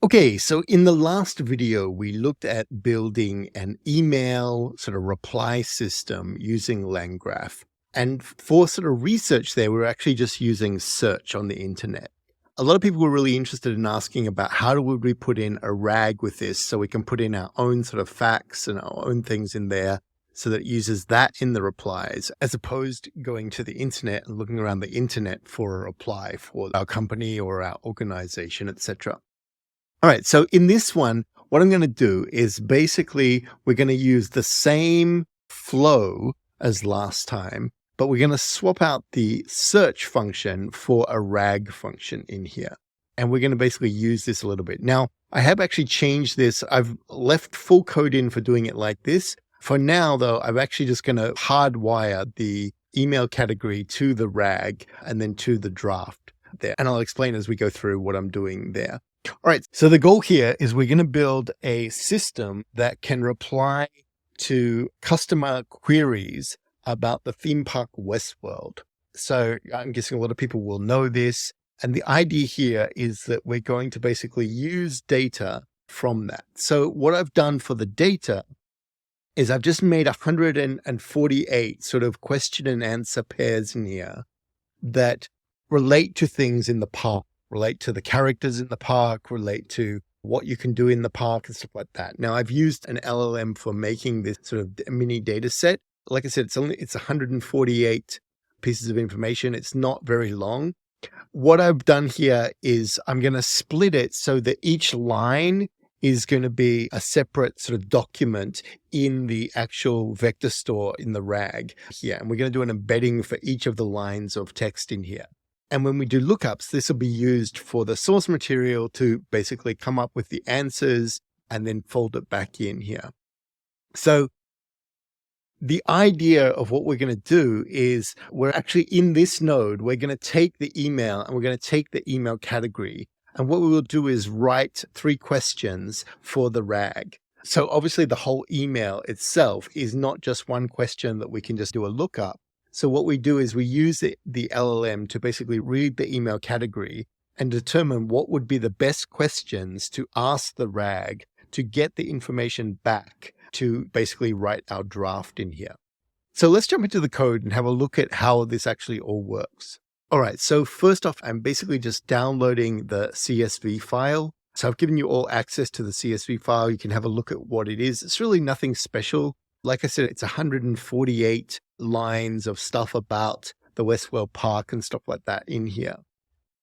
Okay, so in the last video, we looked at building an email sort of reply system using LangGraph. And for sort of research there, we were actually just using search on the internet. A lot of people were really interested in asking about how would we put in a RAG with this so we can put in our own sort of facts and our own things in there so that it uses that in the replies, as opposed to going to the internet and looking around the internet for a reply for our company or our organization, etc. All right. So in this one, what I'm going to do is basically we're going to use the same flow as last time, but we're going to swap out the search function for a RAG function in here. And we're going to basically use this a little bit. Now, I have actually changed this. I've left full code in for doing it like this. For now, though, I'm actually just going to hardwire the email category to the RAG and then to the draft there. And I'll explain as we go through what I'm doing there. All right. So the goal here is we're going to build a system that can reply to customer queries about the theme park Westworld. So I'm guessing a lot of people will know this. And the idea here is that we're going to basically use data from that. So what I've done for the data is I've just made 148 sort of question and answer pairs in here that relate to things in the park, relate to the characters in the park, relate to what you can do in the park and stuff like that. Now, I've used an LLM for making this sort of mini data set. Like I said, it's 148 pieces of information. It's not very long. What I've done here is I'm going to split it so that each line is going to be a separate sort of document in the actual vector store in the RAG here. And we're going to do an embedding for each of the lines of text in here. And when we do lookups, this will be used for the source material to basically come up with the answers and then fold it back in here. So the idea of what we're going to do is we're actually in this node, we're going to take the email and we're going to take the email category. And what we will do is write 3 questions for the RAG. So obviously the whole email itself is not just one question that we can just do a lookup. So what we do is we use the LLM to basically read the email category and determine what would be the best questions to ask the RAG to get the information back to basically write our draft in here. So let's jump into the code and have a look at how this actually all works. All right, so first off, I'm basically just downloading the CSV file. So I've given you all access to the CSV file. You can have a look at what it is. It's really nothing special. Like I said, it's 148 lines of stuff about the Westworld Park and stuff like that in here.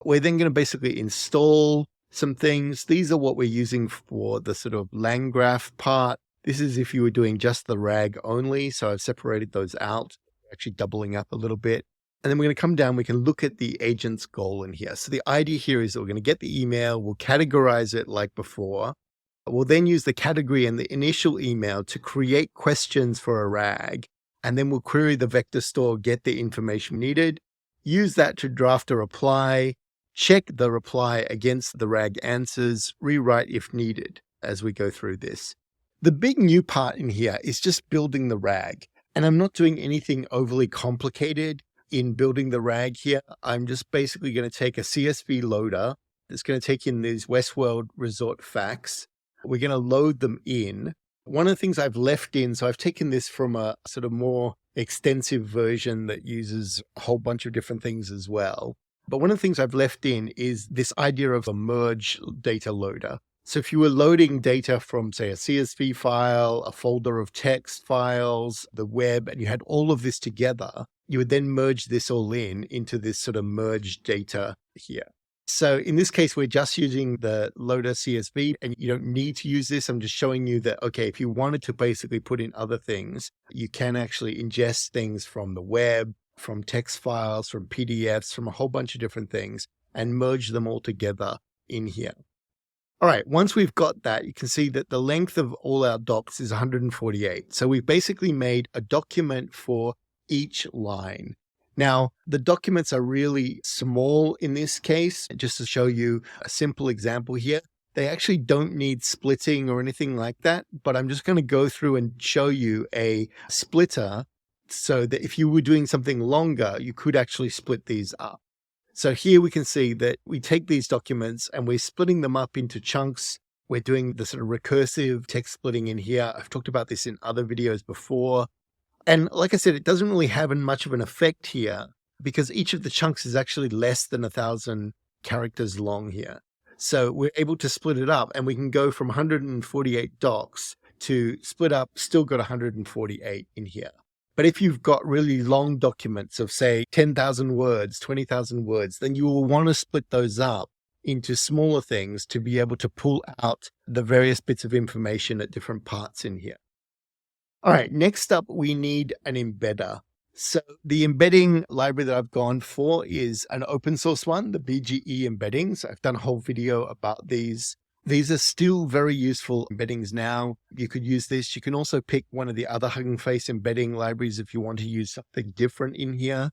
We're then going to basically install some things. These are what we're using for the sort of LangGraph part. This is if you were doing just the RAG only. So I've separated those out, actually doubling up a little bit. And then we're going to come down, we can look at the agent's goal in here. So the idea here is that we're going to get the email, we'll categorize it like before. We'll then use the category and the initial email to create questions for a RAG. And then we'll query the vector store, get the information needed, use that to draft a reply, check the reply against the RAG answers, rewrite if needed as we go through this. The big new part in here is just building the RAG. And I'm not doing anything overly complicated in building the RAG here. I'm just basically going to take a CSV loader that's going to take in these Westworld Resort facts. We're going to load them in. One of the things I've left in, so I've taken this from a sort of more extensive version that uses a whole bunch of different things as well. But one of the things I've left in is this idea of a merge data loader. So if you were loading data from, say, a CSV file, a folder of text files, the web, and you had all of this together, you would then merge this all into this sort of merged data here. So in this case, we're just using the loader CSV and you don't need to use this. I'm just showing you that, okay, if you wanted to basically put in other things, you can actually ingest things from the web, from text files, from PDFs, from a whole bunch of different things and merge them all together in here. All right, once we've got that, you can see that the length of all our docs is 148. So we've basically made a document for each line. Now, the documents are really small in this case. Just to show you a simple example here, they actually don't need splitting or anything like that, but I'm just going to go through and show you a splitter so that if you were doing something longer, you could actually split these up. So here we can see that we take these documents and we're splitting them up into chunks. We're doing the sort of recursive text splitting in here. I've talked about this in other videos before. And like I said, it doesn't really have much of an effect here because each of the chunks is actually less than 1,000 characters long here. So we're able to split it up and we can go from 148 docs to split up, still got 148 in here. But if you've got really long documents of say 10,000 words, 20,000 words, then you will want to split those up into smaller things to be able to pull out the various bits of information at different parts in here. All right, next up, we need an embedder. So the embedding library that I've gone for is an open source one, the BGE embeddings. I've done a whole video about these. These are still very useful embeddings now. You could use this. You can also pick one of the other Hugging Face embedding libraries if you want to use something different in here.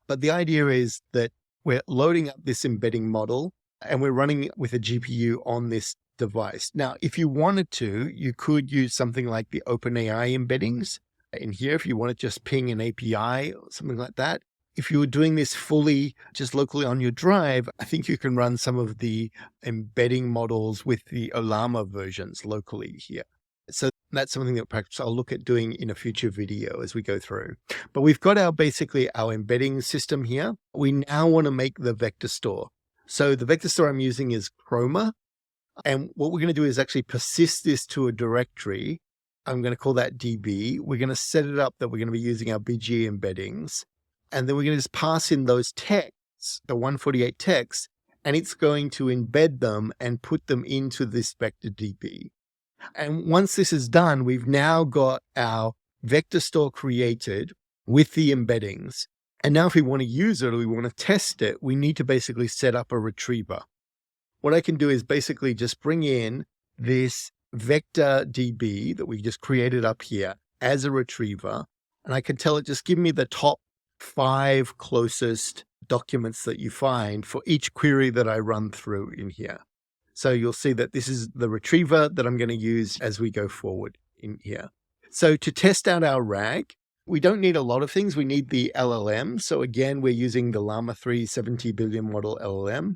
But the idea is that we're loading up this embedding model and we're running it with a GPU on this device. Now, if you wanted to, you could use something like the OpenAI embeddings in here if you want to just ping an API or something like that. If you were doing this fully just locally on your drive, I think you can run some of the embedding models with the Ollama versions locally here. So that's something that perhaps I'll look at doing in a future video as we go through. But we've got basically our embedding system here. We now want to make the vector store. So the vector store I'm using is Chroma. And what we're going to do is actually persist this to a directory. I'm going to call that DB. We're going to set it up that we're going to be using our BGE embeddings. And then we're going to just pass in those texts, the 148 texts, and it's going to embed them and put them into this vector DB. And once this is done, we've now got our vector store created with the embeddings. And now if we want to use it or we want to test it, we need to basically set up a retriever. What I can do is basically just bring in this vector DB that we just created up here as a retriever. And I can tell it, just give me the top 5 closest documents that you find for each query that I run through in here. So you'll see that this is the retriever that I'm going to use as we go forward in here. So to test out our RAG, we don't need a lot of things. We need the LLM. So again, we're using the Llama 3 70 billion model LLM.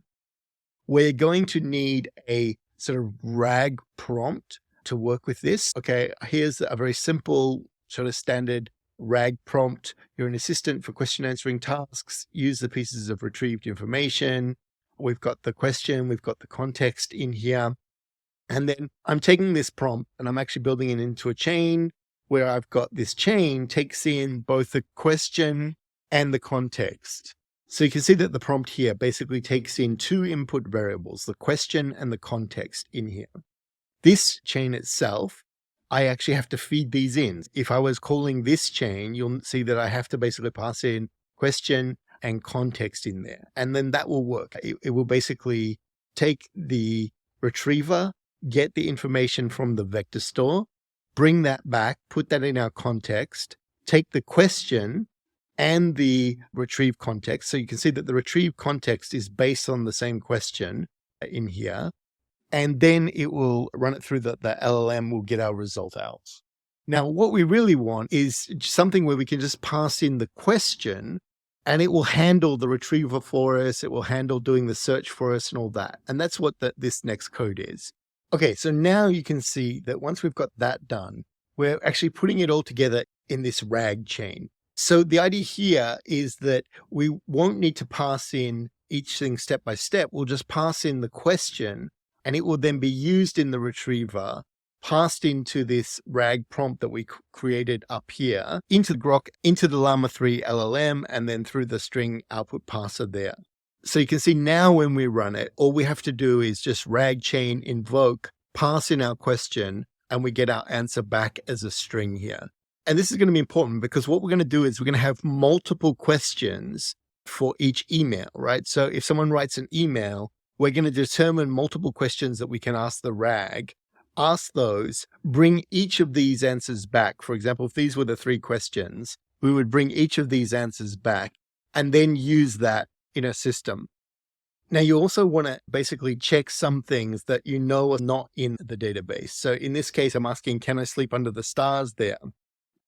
We're going to need a sort of RAG prompt to work with this. Okay, here's a very simple sort of standard RAG prompt. You're an assistant for question answering tasks. Use the pieces of retrieved information. We've got the question, we've got the context in here. And then I'm taking this prompt and I'm actually building it into a chain where I've got this chain takes in both the question and the context. So you can see that the prompt here basically takes in 2 input variables, the question and the context in here. This chain itself, I actually have to feed these in. If I was calling this chain, you'll see that I have to basically pass in question and context in there. And then that will work. It will basically take the retriever, get the information from the vector store, bring that back, put that in our context, take the question and the retrieve context. So you can see that the retrieve context is based on the same question in here. And then it will run it through the LLM will get our result out. Now, what we really want is something where we can just pass in the question and it will handle the retriever for us. It will handle doing the search for us and all that. And that's what this next code is. Okay, so now you can see that once we've got that done, we're actually putting it all together in this RAG chain. So the idea here is that we won't need to pass in each thing step by step. We'll just pass in the question and it will then be used in the retriever, passed into this RAG prompt that we created up here, into the Grok, into the Llama 3 LLM, and then through the string output parser there. So you can see now when we run it, all we have to do is just RAG chain invoke, pass in our question, and we get our answer back as a string here. And this is going to be important because what we're going to do is we're going to have multiple questions for each email, right? So if someone writes an email, we're going to determine multiple questions that we can ask the RAG, ask those, bring each of these answers back. For example, if these were the 3 questions, we would bring each of these answers back and then use that in a system. Now, you also want to basically check some things that you know are not in the database. So in this case, I'm asking, can I sleep under the stars there?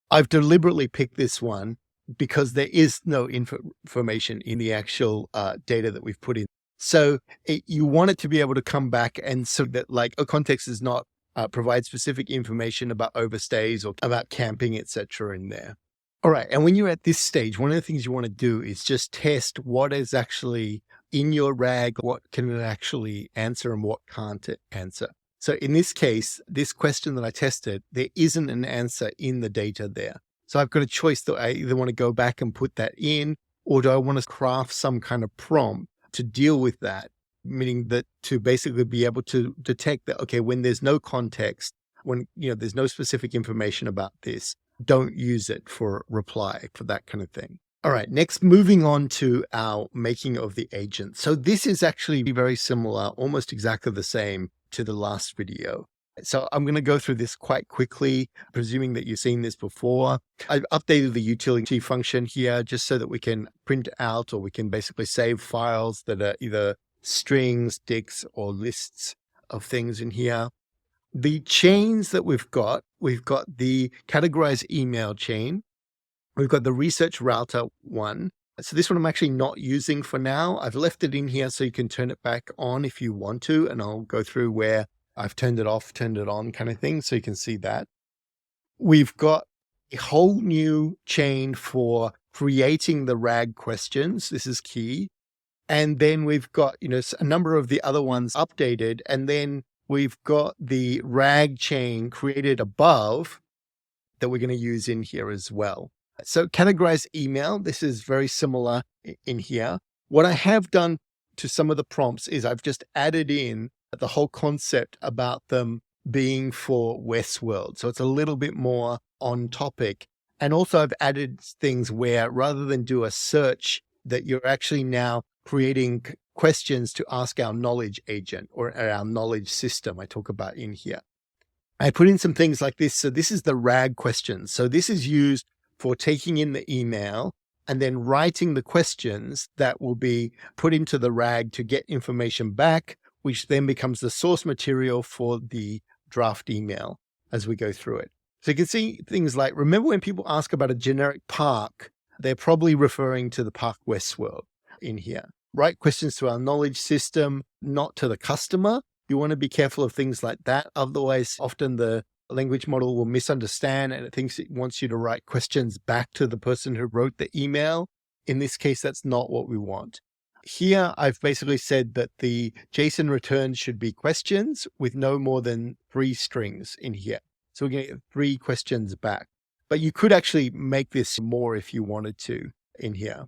I've deliberately picked this one because there is no information in the actual data that we've put in. So you want it to be able to come back and so that like a context is not provide specific information about overstays or about camping, etc. in there. All right. And when you're at this stage, one of the things you want to do is just test what is actually in your RAG, what can it actually answer and what can't it answer. So in this case, this question that I tested, there isn't an answer in the data there. So I've got a choice that I either want to go back and put that in, or do I want to craft some kind of prompt to deal with that, meaning that to basically be able to detect that, okay, when there's no context, when there's no specific information about this, don't use it for reply, for that kind of thing. All right, next, moving on to our making of the agent. So this is actually very similar, almost exactly the same to the last video. So I'm going to go through this quite quickly, presuming that you've seen this before. I've updated the utility function here just so that we can print out, or we can basically save files that are either strings, dicts, or lists of things in here. The chains that we've got the categorized email chain. We've got the research router one. So this one I'm actually not using for now. I've left it in here so you can turn it back on if you want to, and I'll go through where I've turned it off, turned it on kind of thing, so you can see that. We've got a whole new chain for creating the RAG questions. This is key. And then we've got, a number of the other ones updated. And then we've got the RAG chain created above that we're going to use in here as well. So categorized email, this is very similar in here. What I have done to some of the prompts is I've just added in the whole concept about them being for Westworld. So it's a little bit more on topic. And also I've added things where rather than do a search, that you're actually now creating questions to ask our knowledge agent or our knowledge system I talk about in here. I put in some things like this. So this is the RAG questions. So this is used for taking in the email and then writing the questions that will be put into the RAG to get information back, which then becomes the source material for the draft email as we go through it. So you can see things like, remember when people ask about a generic park, they're probably referring to the Park Westworld in here. Write questions to our knowledge system, not to the customer. You want to be careful of things like that. Otherwise, often the language model will misunderstand and it thinks it wants you to write questions back to the person who wrote the email. In this case, that's not what we want. Here, I've basically said that the JSON return should be questions with no more than 3 strings in here. So we're going to get 3 questions back. But you could actually make this more if you wanted to in here.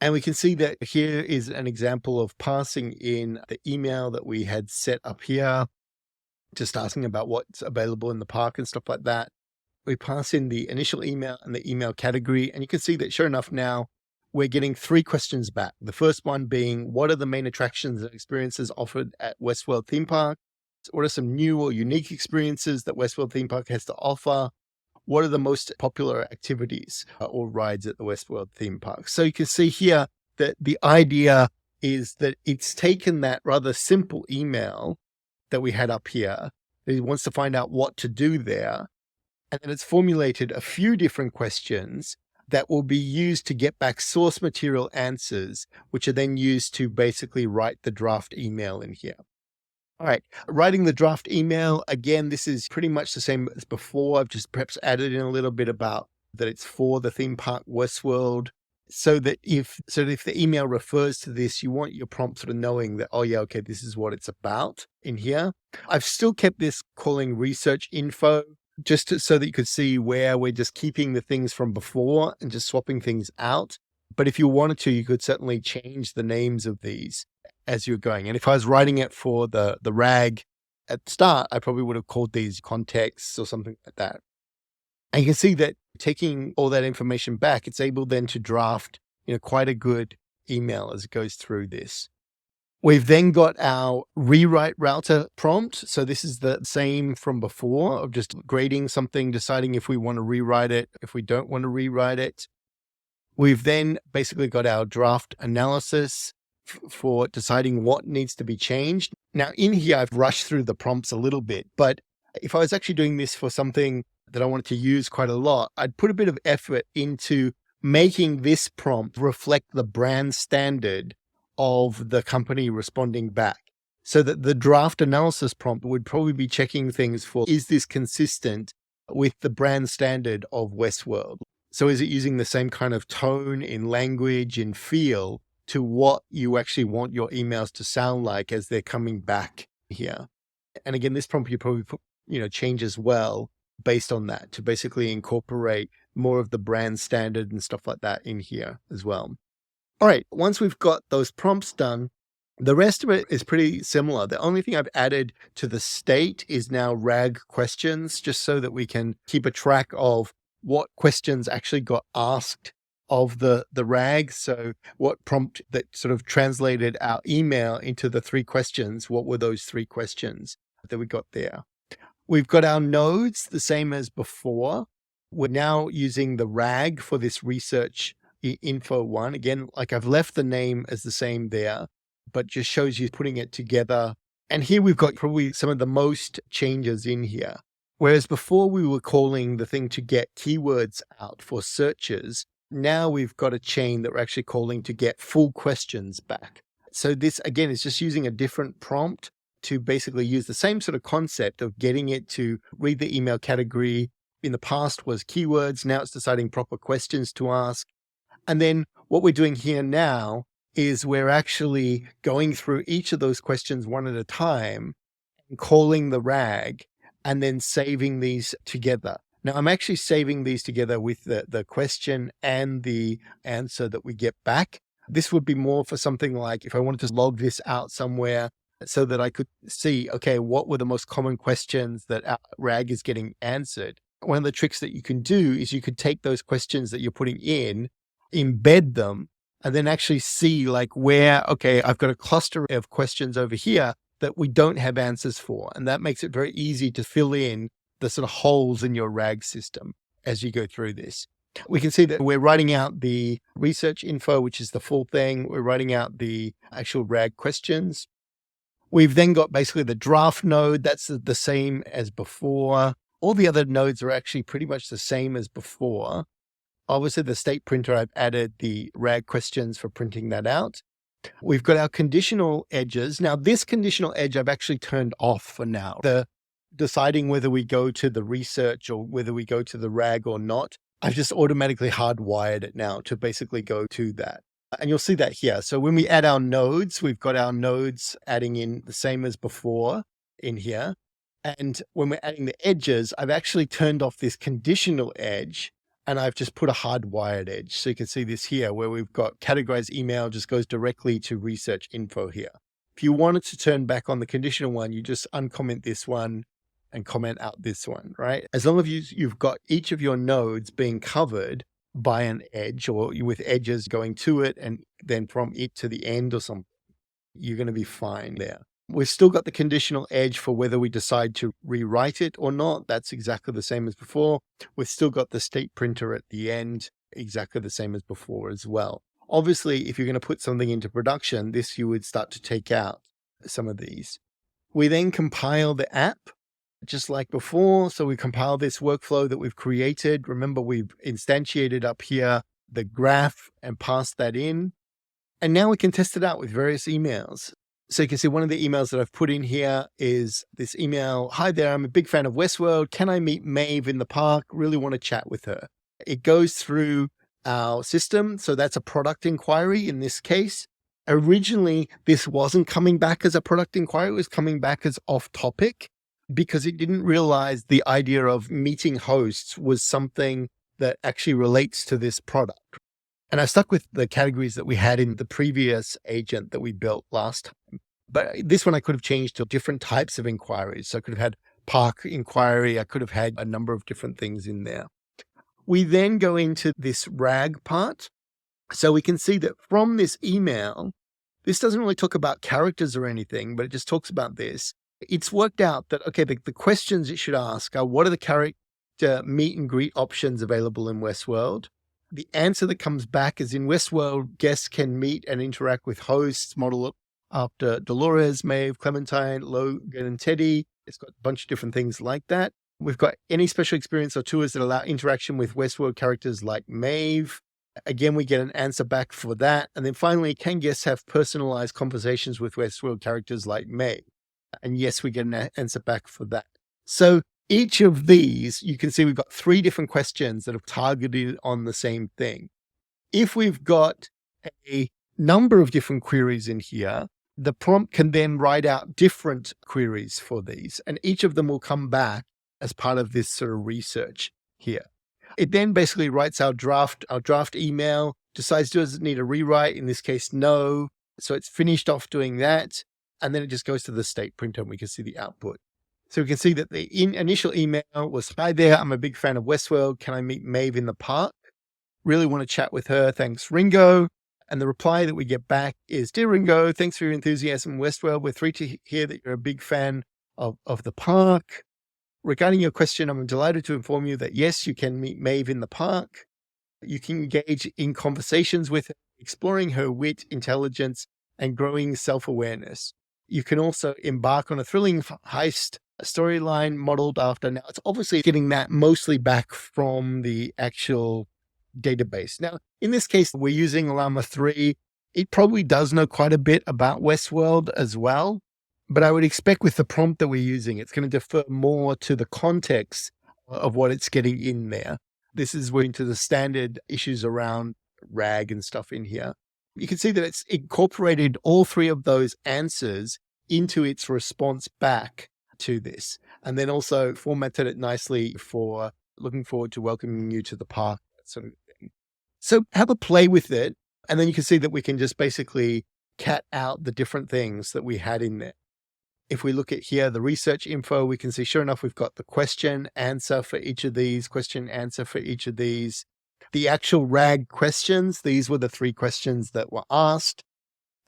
And we can see that here is an example of passing in the email that we had set up here, just asking about what's available in the park and stuff like that. We pass in the initial email and the email category, and you can see that sure enough now we're getting 3 questions back. The first one being, what are the main attractions and experiences offered at Westworld Theme Park? What are some new or unique experiences that Westworld Theme Park has to offer? What are the most popular activities or rides at the Westworld Theme Park? So you can see here that the idea is that it's taken that rather simple email that we had up here, that it wants to find out what to do there, and then it's formulated a few different questions that will be used to get back source material answers, which are then used to basically write the draft email in here. All right, writing the draft email, again, this is pretty much the same as before. I've just perhaps added in a little bit about that it's for the theme park Westworld, so that if the email refers to this, you want your prompt sort of knowing that, oh yeah, okay, this is what it's about in here. I've still kept this calling research info, just so that you could see where we're just keeping the things from before and just swapping things out. But if you wanted to, you could certainly change the names of these as you're going. And if I was writing it for the RAG at the start, I probably would have called these contexts or something like that. And you can see that taking all that information back, it's able then to draft, quite a good email as it goes through this. We've then got our rewrite router prompt. So this is the same from before of just grading something, deciding if we want to rewrite it, if we don't want to rewrite it. We've then basically got our draft analysis for deciding what needs to be changed. Now in here, I've rushed through the prompts a little bit, but if I was actually doing this for something that I wanted to use quite a lot, I'd put a bit of effort into making this prompt reflect the brand standard of the company responding back. So that the draft analysis prompt would probably be checking things for, is this consistent with the brand standard of Westworld? So is it using the same kind of tone in language and feel to what you actually want your emails to sound like as they're coming back here? And again, this prompt you probably put, change as well based on that to basically incorporate more of the brand standard and stuff like that in here as well. All right, once we've got those prompts done, the rest of it is pretty similar. The only thing I've added to the state is now RAG questions, just so that we can keep a track of what questions actually got asked of the RAG. So what prompt that sort of translated our email into the 3 questions, what were those 3 questions that we got there? We've got our nodes the same as before. We're now using the RAG for this research info one. Again, like I've left the name as the same there, but just shows you putting it together. And here we've got probably some of the most changes in here. Whereas before we were calling the thing to get keywords out for searches, now we've got a chain that we're actually calling to get full questions back. So this, again, is just using a different prompt to basically use the same sort of concept of getting it to read the email category. In the past was keywords. Now it's deciding proper questions to ask. And then what we're doing here now is we're actually going through each of those questions one at a time and calling the RAG and then saving these together. Now I'm actually saving these together with the question and the answer that we get back. This would be more for something like if I wanted to log this out somewhere so that I could see, okay, what were the most common questions that our RAG is getting answered. One of the tricks that you can do is you could take those questions that you're putting in, embed them, and then actually see like where, okay, I've got a cluster of questions over here that we don't have answers for. And that makes it very easy to fill in the sort of holes in your RAG system as you go through this. We can see that we're writing out the research info, which is the full thing. We're writing out the actual RAG questions. We've then got basically the draft node. That's the same as before. All the other nodes are actually pretty much the same as before. Obviously, the state printer, I've added the RAG questions for printing that out. We've got our conditional edges. Now, this conditional edge I've actually turned off for now. The deciding whether we go to the research or whether we go to the RAG or not, I've just automatically hardwired it now to basically go to that. And you'll see that here. So when we add our nodes, we've got our nodes adding in the same as before in here. And when we're adding the edges, I've actually turned off this conditional edge and I've just put a hardwired edge. So you can see this here where we've got categorized email just goes directly to research info here. If you wanted to turn back on the conditional one, you just uncomment this one and comment out this one, right? As long as you've got each of your nodes being covered by an edge or with edges going to it and then from it to the end or something, you're going to be fine there. We've still got the conditional edge for whether we decide to rewrite it or not. That's exactly the same as before. We've still got the state printer at the end, exactly the same as before as well. Obviously, if you're going to put something into production, this you would start to take out some of these. We then compile the app just like before. So we compile this workflow that we've created. Remember, we've instantiated up here the graph and passed that in. And now we can test it out with various emails. So you can see one of the emails that I've put in here is this email. Hi there, I'm a big fan of Westworld. Can I meet Maeve in the park? Really want to chat with her. It goes through our system. So that's a product inquiry in this case. Originally, this wasn't coming back as a product inquiry. It was coming back as off topic because it didn't realize the idea of meeting hosts was something that actually relates to this product. And I stuck with the categories that we had in the previous agent that we built last time. But this one I could have changed to different types of inquiries. So I could have had park inquiry. I could have had a number of different things in there. We then go into this RAG part. So we can see that from this email, this doesn't really talk about characters or anything, but it just talks about this. It's worked out that, okay, the questions it should ask are, what are the character meet and greet options available in Westworld? The answer that comes back is in Westworld, guests can meet and interact with hosts modeled after Dolores, Maeve, Clementine, Logan, and Teddy. It's got a bunch of different things like that. We've got any special experience or tours that allow interaction with Westworld characters like Maeve. Again, we get an answer back for that. And then finally, can guests have personalized conversations with Westworld characters like Maeve? And yes, we get an answer back for that. So each of these, you can see we've got 3 different questions that are targeted on the same thing. If we've got a number of different queries in here, the prompt can then write out different queries for these, and each of them will come back as part of this sort of research here. It then basically writes our draft email, decides does it need a rewrite? In this case, no. So it's finished off doing that. And then it just goes to the state printer and we can see the output. So we can see that the initial email was, hi there, I'm a big fan of Westworld. Can I meet Maeve in the park? Really want to chat with her. Thanks, Ringo. And the reply that we get back is, dear Ringo, thanks for your enthusiasm in Westworld. We're thrilled to hear that you're a big fan of the park. Regarding your question, I'm delighted to inform you that yes, you can meet Maeve in the park. You can engage in conversations with her, exploring her wit, intelligence, and growing self-awareness. You can also embark on a thrilling heist storyline modeled after. Now, it's obviously getting that mostly back from the actual database. Now, in this case, we're using Llama 3. It probably does know quite a bit about Westworld as well. But I would expect with the prompt that we're using, it's going to defer more to the context of what it's getting in there. This is into the standard issues around RAG and stuff in here. You can see that it's incorporated all 3 of those answers into its response back to this, and then also formatted it nicely for looking forward to welcoming you to the park, that sort of thing. So have a play with it, and then you can see that we can just basically cat out the different things that we had in there. If we look at here, the research info, we can see, sure enough, we've got the question, answer for each of these, question, answer for each of these. The actual RAG questions, these were the 3 questions that were asked.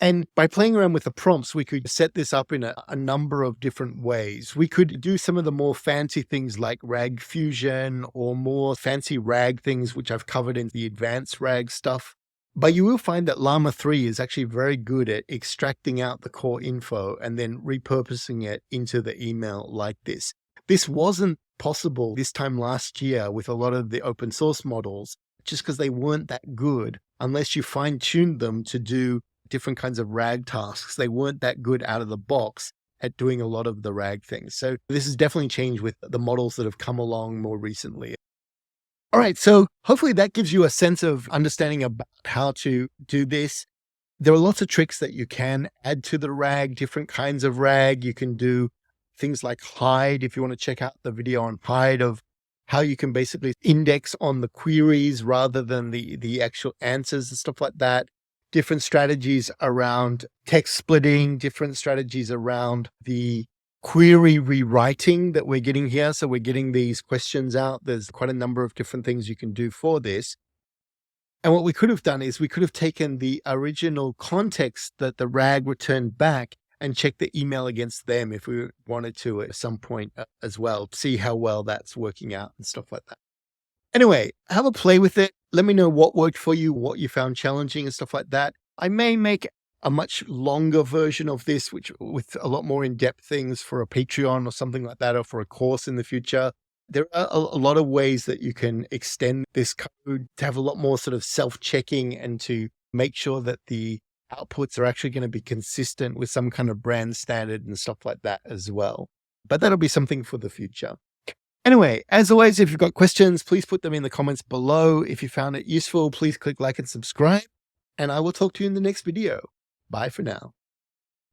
And by playing around with the prompts, we could set this up in a number of different ways. We could do some of the more fancy things like RAG Fusion or more fancy RAG things, which I've covered in the advanced RAG stuff. But you will find that Llama 3 is actually very good at extracting out the core info and then repurposing it into the email like this. This wasn't possible this time last year with a lot of the open source models, just because they weren't that good unless you fine-tuned them to do different kinds of RAG tasks. They weren't that good out of the box at doing a lot of the RAG things. So this has definitely changed with the models that have come along more recently. All right, so hopefully that gives you a sense of understanding about how to do this. There are lots of tricks that you can add to the RAG, different kinds of RAG. You can do things like hide, if you want to check out the video on hide of how you can basically index on the queries rather than the actual answers and stuff like that. Different strategies around text splitting, different strategies around the query rewriting that we're getting here. So we're getting these questions out. There's quite a number of different things you can do for this. And what we could have done is we could have taken the original context that the RAG returned back and checked the email against them if we wanted to at some point as well, see how well that's working out and stuff like that. Anyway, have a play with it. Let me know what worked for you, what you found challenging and stuff like that. I may make a much longer version of this, which with a lot more in-depth things for a Patreon or something like that, or for a course in the future. There are a lot of ways that you can extend this code to have a lot more sort of self-checking and to make sure that the outputs are actually going to be consistent with some kind of brand standard and stuff like that as well. But that'll be something for the future. Anyway, as always, if you've got questions, please put them in the comments below. If you found it useful, please click like and subscribe, and I will talk to you in the next video. Bye for now.